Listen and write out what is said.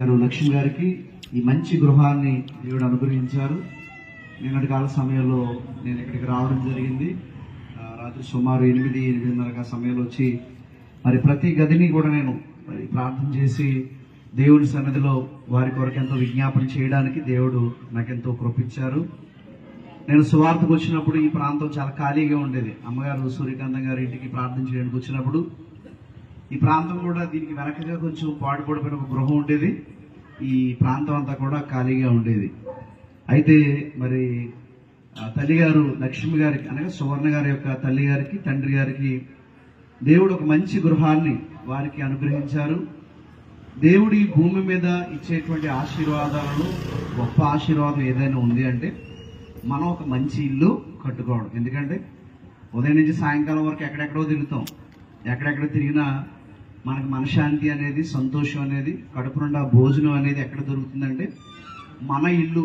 లక్ష్మి గారికి ఈ మంచి గృహాన్ని దేవుడు అనుగ్రహించారు. నిన్నటి కాల సమయంలో నేను ఇక్కడికి రావడం జరిగింది. రాత్రి సుమారు 8-8:30 సమయంలో వచ్చి మరి ప్రతి గదిని కూడా నేను ప్రార్థన చేసి దేవుడి సన్నిధిలో వారి కొరకు ఎంతో విజ్ఞాపన చేయడానికి దేవుడు నాకెంతో కృపించారు. నేను సువార్తకు వచ్చినప్పుడు ఈ ప్రాంతం చాలా ఖాళీగా ఉండేది. అమ్మగారు సూర్యకాంతం గారి ఇంటికి ప్రార్థన చేయడానికి వచ్చినప్పుడు ఈ ప్రాంతం కూడా దీనికి వెనకగా కొంచెం పాడుపడిపోయిన ఒక గృహం ఉండేది. ఈ ప్రాంతం అంతా కూడా ఖాళీగా ఉండేది. అయితే మరి తల్లిగారు లక్ష్మి గారికి అనగా సువర్ణ గారి యొక్క తల్లి గారికి తండ్రి గారికి దేవుడు ఒక మంచి గృహాన్ని వారికి అనుగ్రహించారు. దేవుడి భూమి మీద ఇచ్చేటువంటి ఆశీర్వాదాలలో గొప్ప ఆశీర్వాదం ఏదైనా ఉంది అంటే మనం ఒక మంచి ఇల్లు కట్టుకోవడం. ఎందుకంటే ఉదయం నుంచి సాయంకాలం వరకు ఎక్కడెక్కడో తిరుగుతాం. ఎక్కడెక్కడ తిరిగినా మనకు మనశ్శాంతి అనేది, సంతోషం అనేది, కడుపు నిండా భోజనం అనేది ఎక్కడ దొరుకుతుందంటే మన ఇల్లు